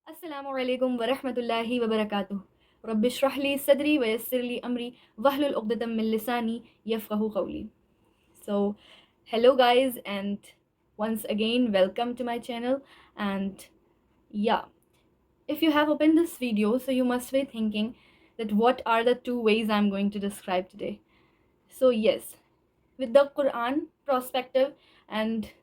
अस्सलामुअलैकुम वरहमतुल्लाहि वबरकातुह। रब्बिश्रह ली सदरी वयस्सिर ली अमरी वहलुल उक़दतम मिन लिसानी यफ़क़हू क़ौली। So, hello guys, and once again welcome to my channel. And yeah, if you have opened this video, so you must be thinking that what are the two ways I'm going to describe today. So yes, with the Quran perspective and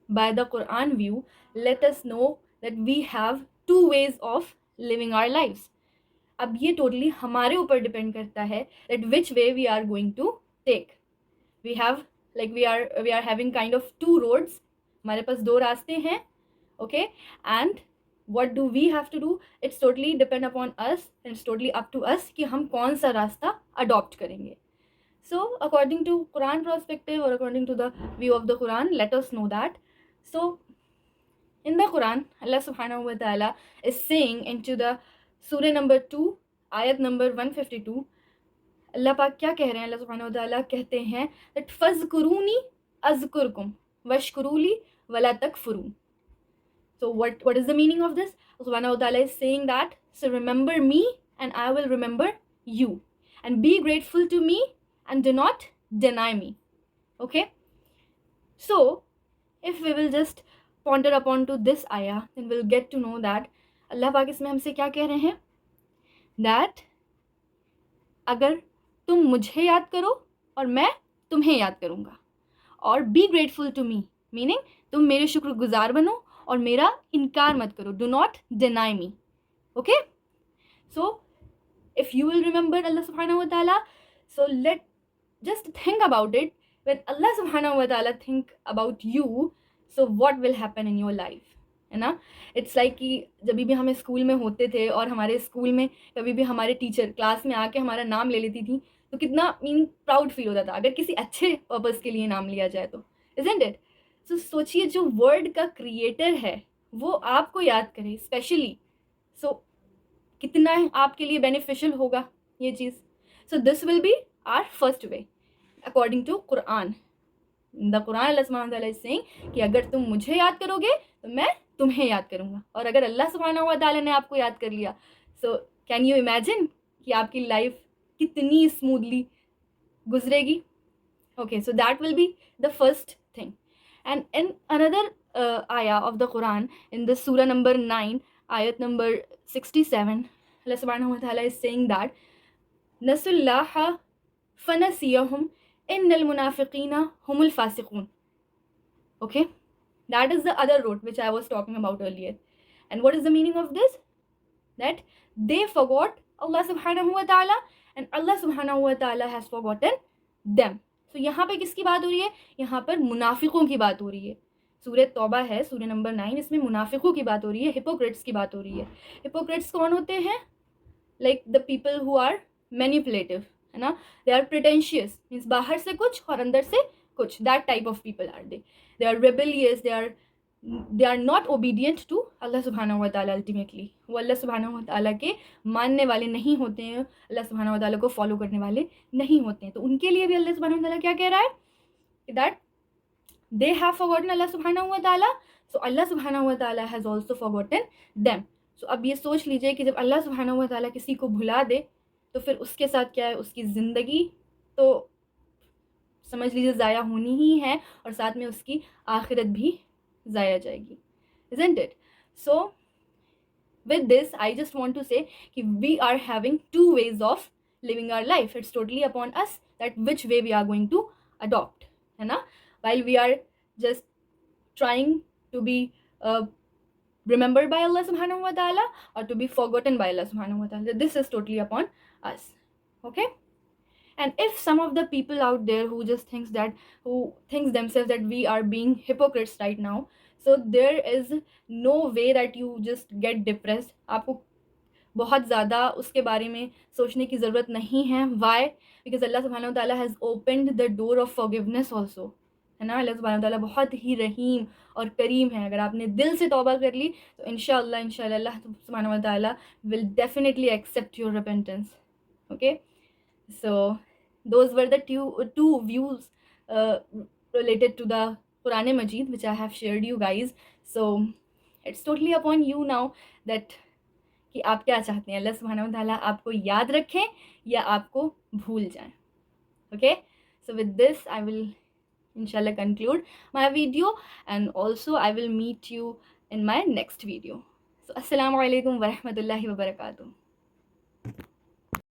by the Quran view, let us know that we have two ways of living our lives. अब ये totally हमारे ऊपर depend करता है that which way we are going to take. We have like we are having kind of two roads. हमारे पास दो रास्ते हैं, okay? And what do we have to do? It's totally depend upon us and it's totally up to us कि हम कौन सा रास्ता adopt करेंगे. So according to Quran perspective or according to the view of the Quran, let us know that. So in the Quran, Allah subhanahu wa ta'ala is saying into the surah number 2, ayat number 152, अल्लाह पाक क्या कह रहे हैं? अल्लाह सुब्हानहू व तआला कहते हैं that फज़कुरूनी अज़कुरकुम वशकुरूली वला तकफुरून. So what is the meaning of this? Subhanahu wa ta'ala is saying that, so remember me and I will remember you, and be grateful to me and do not deny me. Okay? So if we will just ponder upon to this ayah, then we'll get to know that Allah पाक इसमें हमसे क्या कह रहे हैं? That अगर तुम मुझे याद करो और मैं तुम्हें याद करूँगा, और be grateful to me meaning तुम मेरे शुक्रगुजार बनो और मेरा इनकार मत करो, do not deny me. Okay, so if you will remember Allah subhanahu wa ta'ala, so let just think about it. When Allah subhanahu wa ta'ala think about you, so what will happen in your life, है ना? It's like कि जब भी हम school में होते थे और हमारे स्कूल में कभी भी हमारे टीचर क्लास में आके हमारा नाम ले लेती थी, तो कितना मीन प्राउड फील होता था अगर किसी अच्छे पर्पस के लिए नाम लिया जाए तो, इजंट इट? सो सोचिए जो वर्ड का क्रिएटर है वो आपको याद करे स्पेशली, सो कितना आपके लिए बेनिफिशियल होगा ये चीज़. So this will be our first way according to Quran. The Quran Allah सुब्हानहू व तआला इज सेइंग कि अगर तुम मुझे याद करोगे तो मैं तुम्हें याद करूँगा, और अगर अल्लाह सुब्हानहू व तआला ने आपको याद कर लिया, सो कैन यू इमेजिन कि आपकी लाइफ कितनी स्मूथली गुजरेगी. Okay, so that will be the first thing. And in another ayah of the Quran, in the surah number 9, ayat number 67, Allah subhanahu wa ta'ala is saying that nasullaha fanasiyahum innal munafiqina humul fasiqun. Okay, that is the other road which I was talking about earlier. And what is the meaning of this? That they forgot Allah subhanahu wa ta'ala and Allah subhanahu wa ta'ala has forgotten them. So यहाँ पे किसकी बात हो रही है? यहाँ पर मुनाफिकों की बात हो रही है. सूरह तौबा है, सूरह नंबर 9, इसमें मुनाफिकों की बात हो रही है, हिपोक्रेट्स की बात हो रही है. हिपोक्रेट्स कौन होते हैं? Like the people who are manipulative, है ना? दे आर प्रिटेंशियस, मीन्स बाहर से कुछ और अंदर से कुछ. That type of people are they are rebellious, they are not obedient to Allah subhanahu wa ta'ala ultimately. वो अल्लाह subhanahu wa ta'ala के मानने वाले नहीं होते हैं, अल्लाह subhanahu wa ta'ala को फॉलो करने वाले नहीं होते हैं. तो उनके लिए भी अल्लाह subhanahu wa ta'ala क्या कह रहा है? that they have forgotten Allah subhanahu wa ta'ala, so Allah subhanahu wa ta'ala has also forgotten them. So अब ये सोच लीजिए कि जब अल्लाह subhanahu wa ta'ala किसी को भुला दे तो फिर उसके साथ क्या है? उसकी ज़िंदगी तो समझ लीजिए ज़ाया होनी ही है, और साथ में उसकी आखिरत भी ज़ाया जाएगी, isn't it? So with this I just want to say कि we are having two ways of living our life. It's totally upon us that which way we are going to adopt, है ना? While we are just trying to be remembered by Allah subhanahu wa ta'ala or to be forgotten by Allah subhanahu wa ta'ala, this is totally upon us. Okay? And if some of the people out there who thinks themselves that we are being hypocrites right now, so there is no way that you just get depressed. आपको बहुत ज़्यादा उसके बारे में सोचने की ज़रूरत नहीं है. Why? Because Allah subhanahu wa ta'ala has opened the door of forgiveness also, है ना? अल्लाह subhanahu wa ta'ala बहुत ही रहीम और करीम है. अगर आपने दिल से तौबा कर ली तो इंशाअल्लाह अल्लाह subhanahu wa ta'ala will definitely accept your repentance. Okay, so those were the two views related to the Quran Majid which I have shared you guys. So it's totally upon you now that कि आप क्या चाहते हैं, अल्लाह सुब्हानहू व तआला आपको याद रखें या आपको भूल जाएं. Okay, so with this I will inshallah conclude my video, and also I will meet you in my next video. So assalamu alaikum wa rahmatullahi wa barakatuh.